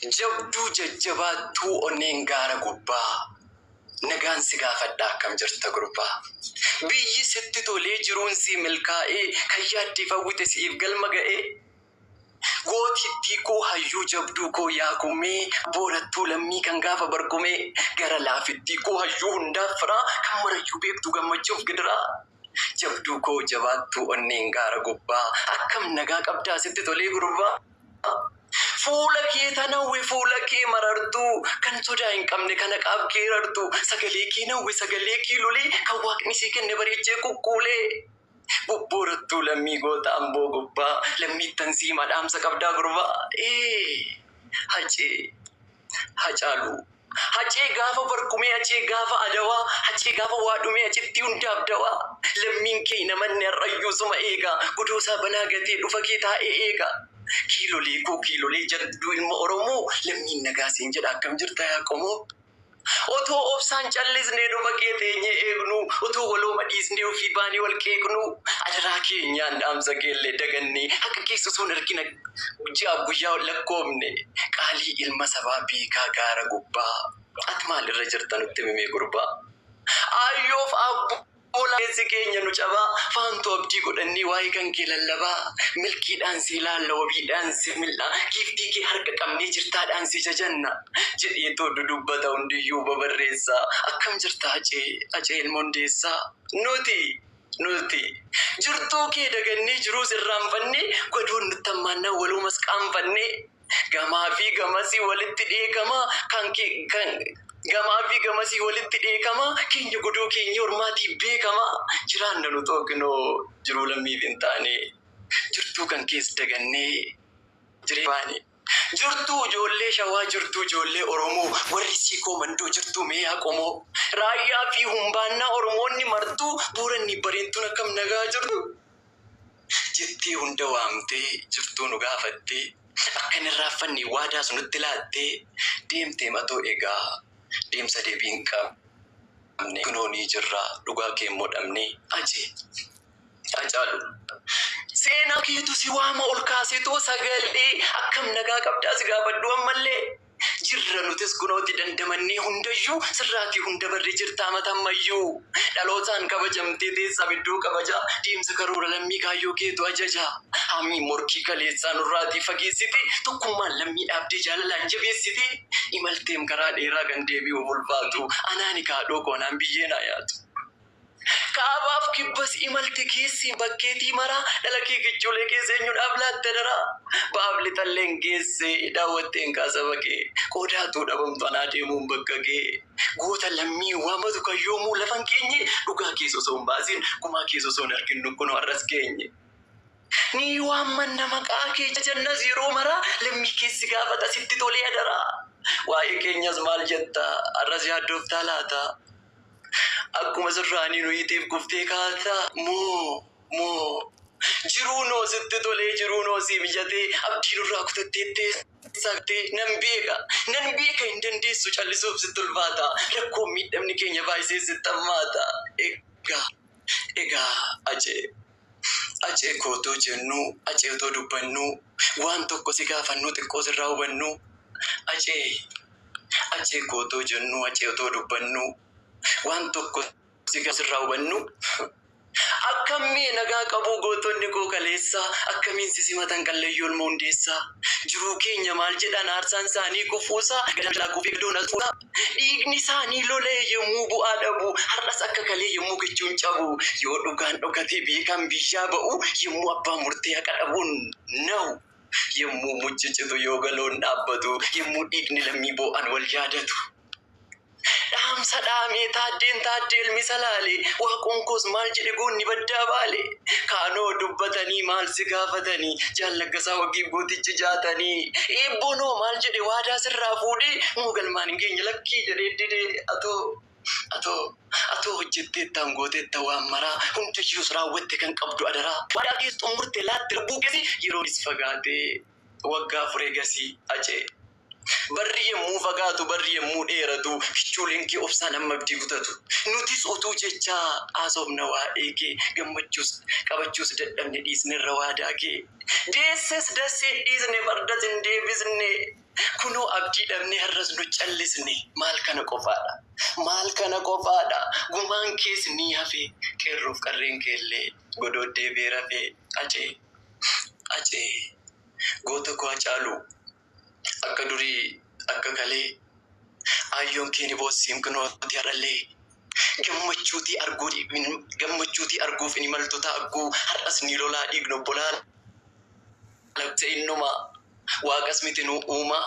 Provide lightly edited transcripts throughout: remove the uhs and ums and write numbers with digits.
Jabduu jajjabaattuu onneen gaara gubbaa. Nagaan si gaafadhaa akkam jirta gurbaa. Biyyi sitti tolee jiruun si milkaa'ee kan yaaddi fawwite siif galma ga'ee. Gootittii koo hayyuu jabduu koo yaakumee boorattuu lammii kan gaafa barkumee gara laafittii koo hayyuu hundaaf firaa kan marayyuu beektu gammachuuf gidiraa. Jabduu koo jabaattuu onneen gaara gubbaa akkam nagaa qabdaa sitti tolee gurbaa. Fuula kee tanawwe fuula kee marartuu kan sodaa hin qabne kana qaab kee rartuu sagalee kee nawwe sagalee kee lolee kan waaqni sii kenne bareechee kukkuulee. Bobborattuu lammii goota amboo gubbaa lammiittan sii madhaamsa qabdaa gurbaa. Hacaaluu hacee gaafa barkumee hacee gaafa adawaa hacee gaafa waadhumee achitti hundaaf dawaa. Lammiin kee namanni har'ayyuu suma eegaa godoosaa banaa gatee dhufa kee taa'ee eegaa. Kiilolee koo kiilolee jabduu ilma Oromoo lammiin nagaa siin jedha akkam jirta yaa qomoo. Otoo obsaan callisnee dhufa kee teenyee eegnu otoo waloo madhiisnee ofii baanii wal qeeqnu adaraa keenyaan dhaamsa keellee dagannee akka keessa soon argina ji'a guyyaa lakkoofne qaalii ilma sabaa beekaa gaara gubbaa. Ati maalirra jirta nutti himee gurbaa. Ayyoof abbu Oolaa keenya nu cabaa faantu abdii godhannee waa'ee kan kee lallabaa milkiidhaan si ilaalla wabiidhaan si mil'aa giiftii kee harka qabnee jirtaadhaan si jajanna jedhee too dudubbata hundiyyuu babarreessaa akkam jirta acee ilma hundeessaa. Nuti jirtuu kee dagannee jiruus irraanfannee godoon nutti ammaannaa walumas qaanfannee gamaa fi gamasii walitti dheekamaa gamaa fi gamasii walitti dheekamaa keenya godoo keenya ormaatiif beekamaa jiraanna nu tookinoo jiruu lammiif hin taane jirtuu kan keessa dagannee jireebaane. Jirtuu ijoollee shawaa jirtuu ijoollee Oromoo warri siikoo mandoo jirtuu meeyaa qomoo raayyaa fi humbaannaa Oromoonni martuu buuranni bareentuun akkam nagaa jirtu jettee hunda waamtee jirtuu nu gaafattee akkan irraaffanne waadaas nutti laattee deemtee matoo egaa deemsa deebiin qabne kunoonii jirraa dhugaa kee modhamne Hacaaluu. Seenaa keetu si waama ol kaasitoo sagalee akkam nagaa qabdaa si gaafadhu ammallee. Jirra nutis kunooti dandamannee hundayyuu sirraatii hunda barri jirtaa matammayyuu. Dhalootaan kabajamtee teessaa bidduu kabajaa deemsa karoora lammii kaayyoo keetu ajajaa. Hammii morkii kaleessaa nurraatii fageessite tokkummaan lammii dhaabdee jaalalaan jabeessite imalteem karaa dheeraa kan deebi'u ulfaatu anaani kaadhoo koonaan biyyee naa yaatu. Kaabaaf kibbas imalte keessi bakkeetii maraa dhala kee kichuulee keessa eenyuudhaaf laatte daraa. Baabli talleen geesse daawwatteen kaasa bakee qodaatuu dhabamtu anaa deemuun bakka gee. Goota lammii waamatu kayyoomuu lafan keenye dhugaa keessa osoo hin baasin gumaa keessa osoo hin arginu kunoo arras keenye. Ni waamman nama maqaa kee jannas yeroo maraa lammii keessi gaafata sitti tolee adaraa. Waa'ee keenyas maal jetta arras yaaddooftaa laata. Akkuma sirraanii nuyitiif guftee kaataa moo jiruunoo sitti tolee jiruunoo si mijatee abdii nurraa kutatteettee saaqtee nan beeka hin dandeessu callisuuf sitti ulfaata rakkoon miidhamni keenya baay'isee sitti hammaata. Egaa acee kootoo jennu aceetoo dubbannu waan tokko si gaafannu xiqqoo sirraa hubannu acee kootoo jennu aceetoo dubbannu waan tokko si sirraa hubannu. Akkamii nagaa qabuu gootonni koo kaleessaa akkamiin si simatan qalleeyyoo ilma hundeessaa jiruu keenya maal jedhan aarsaan isaanii kufuusaa gadalaa kufee doona fuudha dhiigni isaanii lolee yommuu bu'aa dhabu har'as akka kalee yommuu gichuun cabu yoo dhugaan dhokatee beekan biyyaa ba'u yommuu abbaa murtee haqa dhabuun na'u yommuu mucicitu yoo galoon dhaabbatu yommuu dhiigni lammii boo'an wal yaadatu. Dhaamsa dhaamee taaddee ilmi salaalee waaqoon koos maal jedhe goonni baddaa baale kaanoo dubbatanii maal si gaafatanii jaallaggasaa wagii gootichi jaatanii eebbonoo maal jedhe waadaa sirraa fuudhee muugalmaan hin geenye lakkii jedhee didee atoo hojjetteettaan gooteetta waan maraa hundayyuus raawwatte kan qabdu adaraa waadaa keessu xumurte laatte lubbuu keessi yeroonis fagaatee waggaa furee gasii acee. Barri yemmuu fagaatu barri yemmuu dheeratu kichuuleen kee obsaan amma abdii kutatu nutis utuu jechaa haasofna waa'ee kee gammachuus qabachuus dadhabne dhiisnerra waadaa kee deesses dassee dhiisne fardas hin deebisne kunoo abdii dhabnee har'as nu callisne maal kana qofaadha. Maal kana qofaadha. Gumaan kees ni hafe qeerroof qarreen keellee godooddee beerafee acee goota koo Hacaaluu akka durii akka kalee ayyoon keeni boossiin kunooti har'allee gammachuuti arguuf inni maltoota agguu har'as ni lolaa dhiigno bolaa labse innuma waaqas miti nu uuma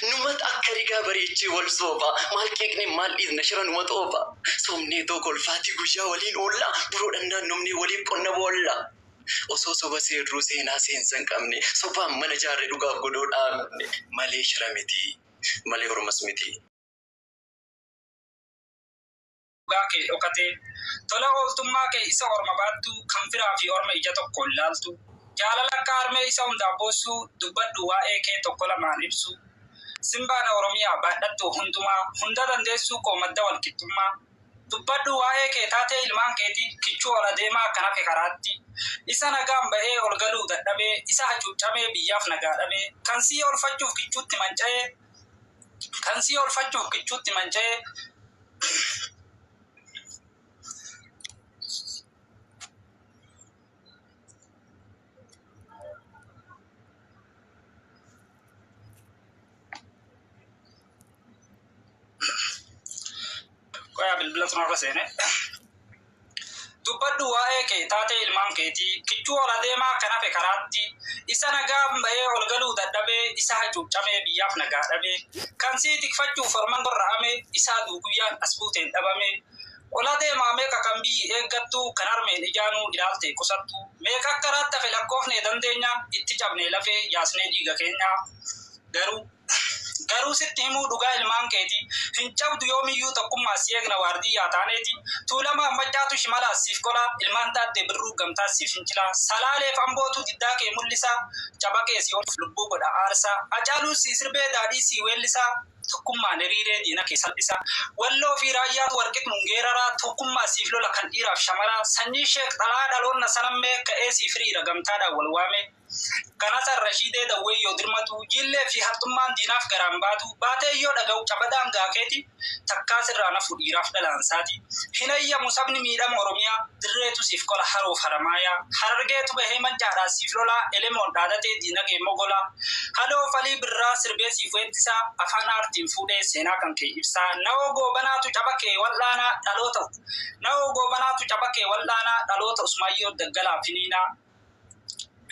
numat akka rigaa bareechee wal soofa maal qeeqne maal dhiisna shira numa xoofa somnee tokko olfaatii guyyaa waliin oolla biroo dandaan nomnee waliin qonna boolla osoo soba seerruu seenaa seensan qabne sobaan mana jaarre dhugaaf godoo dhaabne malee shira miti malee hormas miti. Ke dhokate tola ooltummaa kee isa orma baattu kan firaa fi orma ija tokko ilaaltu jaalala akka harmee isa hundaa boossu dubbadhu waa'ee kee tokko lamaan ibsu simbaana oromiyaa baadhattu hundumaa hunda dandeessuu koo madda walqixxummaa dubbadhu waa'ee kee taatee ilmaan keetii kichuu ola deemaa kan hafe karaatti isa nagaan ba'ee ol galuu dadhabee isa hacuuccamee biyyaaf nagaa dhabee kan sii olfachuuf kichuutti manca'ee bilbila tunarra seene dubbadhu waa'ee kee taatee ilmaan keetii kichuu ola deemaa kan hafe karaatti isa nagaan ba'ee ol galuu dadhabee isa hacuuccamee biyyaaf nagaa dhabee kan sii tikfachuuf orman gorra'ame isaa duuguyyaan as buuteen dhabame ola deemaa meeqa kan biyyi eeggattu kan harmeen ijaanuu ilaalte qusattu meeqa akka raatti hafe lakkoofnee dandeenya itti cabnee lafee yaasnee dhiiga keenya garuu sitti himuu dhugaa ilmaan keetii hin cabdu yoomiyyuu tokkummaa si eegna waardiyyaa taaneeti tuulamaa maccaatu shimalaa siif qola ilmaan taaddee birruu gamtaa siif fincilaa salaaleef ambootu diddaa kee mul'isaa caba kee si ol lubbuu godha aarsaa Hacaaluu si sirbee daadhii si weellisaa tokkummaan hiriiree diina kee salphisaa walloo fi raayyaatu warqixnuun geeraraa tokkummaa siif lola kan dhiiraaf shamaraa sanyii sheek dhalaa dhaloonna sanammee ka'ee siif hiriira gamtaadhaan wal waame kanasar Rashidee Dawweeyyoo dirmatu jillee fi hartummaan diinaaf garaan baatu baatee yoo dhaga'u cabadaan gaakeeti takkaas irraa nafu dhiiraaf dhalaansaati hin ayyamu sabni miidhama oromiyaa dirreetu siif qola haroof haramaayaa harargeetu bahee mancaadhaa siif lolaa elemoon dhaadatee diinagee mogolaa haloo falii birraa sirbee siif weettisaa afaan aartiin fuudhee seenaa kan kee ibsaa na'oo goobanaatu caba kee wal'aanaa dhaloota Usmaayyoo Daggalaa Finiinaa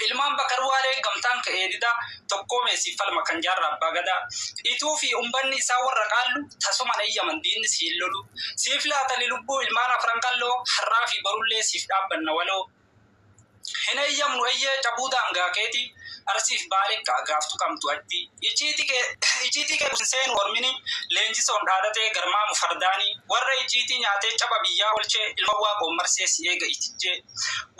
ilmaan Bakarwaalee gamtaan ka'ee dida tokkoomee siif falma kan jaarraa abbaa gadaa ituu fi umbanni isaa warra qaallu tasuma ayyaman diinni siin lolu siif laatali lubbuu ilmaan afran qalloo harraa fi barullee siif dhaabbanna waloo hin ayyamnu ayyee cabuudhaan gaakeeti arsiif baalee gaaftu kamtu atti iciitii kee seen hormini leenjisoon dhaadatee garmaamu fardaanii warra iciitii nyaatee caba biyyaa olchee ilma waaqoon marsee si eega itijjee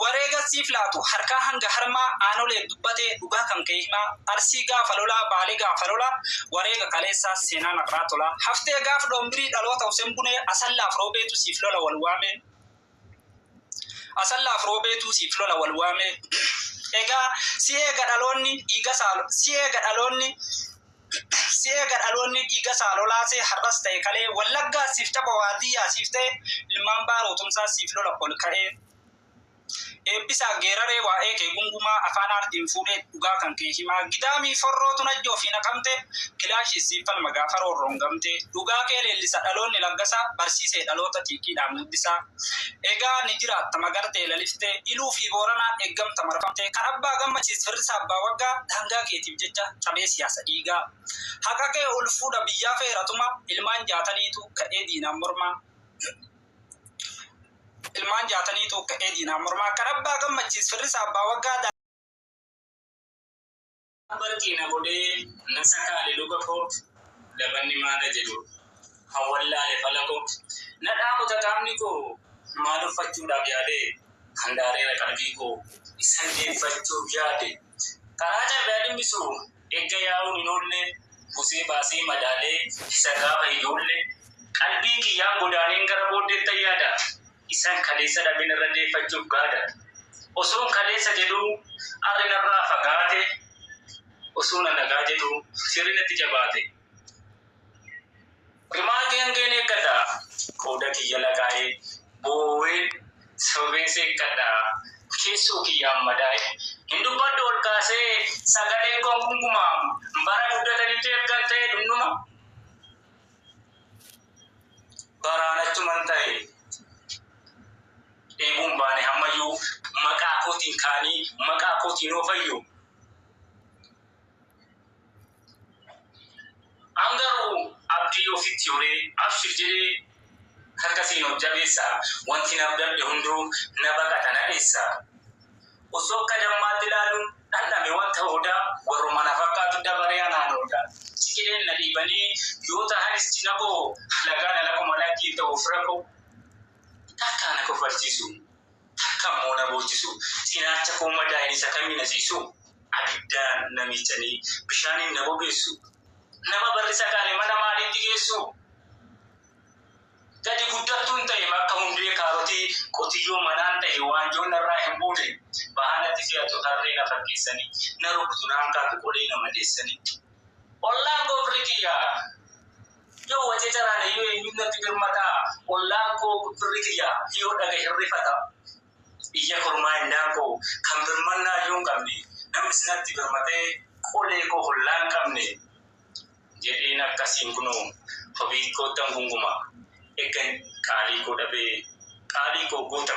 wareega siif laatu harkaa hanga harmaa aanolee dubbatee dhugaa kan kee himaa arsii gaafa lolaa baalee gaafa lolaa wareega kaleessaa seenaa naqraa tolaa haftee gaaf dhoombirii dhaloota useen bunee asallaaf roobeetu siif lola wal waame egaa si eega dhaloonni dhiiga saalolaasee har'as ta'e kalee wallaggaa siif caba waardiyyaa siif ta'e ilmaan baarootumsaa siif lola ol ka'ee eebbisaa geeraree waa'ee kee gungumaa afaan aartiin fuudhee dhugaa kan kee himaa gidaamii forrootu najjoo fi naqamte kilaashii siif falma gaafa roorroon gamte dhugaa kee leellisa dhaloonni laggasaa barsiisee dhaloota xiiqiidhaan guddisaa egaa ni jiraatta magartee laliftee iluu fi booranaan eeggamta marfamte kan abbaa gammachiis firrisaa abbaa waggaa daangaa keetiif jecha cabee siyaasa dhiigaa haqa kee ol fuudha biyyaa feeratuma ilmaan jaataniitu ka'ee diinaan mormaa kan abbaa gammachiis firrisaa abbaa waggaa barkiina godhee na sakaale luga kooti dabanni maada jedhu hawwallaale fala kooti na dhaamu tataamni koo maal uffachuudhaaf yaade handaareera qalbii koo isan deeffachuuf yaade karaa cabaa dhimmisu eegga yaa'uun hin oolle kusee baasee madaalee isa gaafa ijoollee qalbii kiyyaan godaaneen gara booddeetta yaada isan kaleessa dhabin irra deeffachuuf gaada osoon kaleessa jedhu arrinarraa fagaate osoo na nagaa jedhu sirrinatti jabaate Rimaati hangeen eeggata. Qooda kiyya laqaa'ee boowween sobeesee eeggata. Keessoo kiyyaan madaa'e. Hin dubbaddu ol kaasee sagalee gonkumaa bara guddatanitti eeggattee dhumnuma. Baraanachuman ta'e eeguun baane hammayyuu maqaa kootiin kaanii maqaa kootiin oofayyu. Angaruu abdii ofitti horee abshir jedhee harkasiin hojjabeessa. Wanti naaf dabde hunduu na baqata na dheessa. Osoo akka dammaatti ilaaluun dhandhame wanta hoodaa warruma na fakkaatu dabaree anaan hoodaa. Siqileen na dhiibanii yoo ta'anis cina koo lagaan alakuma lakkiin ta'uuf rakkoo. Takkaa na kofalchiisu. Takka immoo na boocisu. Cinaacha koo madaa'in isa kamiin asiisu. Abiddaan na miichanii bishaaniin na bobeessu. Nama barrisa kaane mana maaliitti geessu. Gadi guddattuun ta'e bakka hundee kaarotii qotiyyoo manaan ta'e waanjoon irraa hin buune. Bahanatti fe'atu tarree na fakkeessanii na rukutu naan kaatu qolee na madeessanii. Ollaan koo firri kiyyaa. Yoo wajjee jaraane yoo eenyuun natti birmataa. Ollaan koo firri kiyyaa yoo dhaga hirrifata. Iyya kormaa hindaan koo kan birmannaa yoo hin qabne namnis natti birmatee qolee koo hollaa hin qabne. Jedheen akkasiin kunoo hobii koottan gunguma. Eeggan qaalii koo dhabee qaalii koo goota.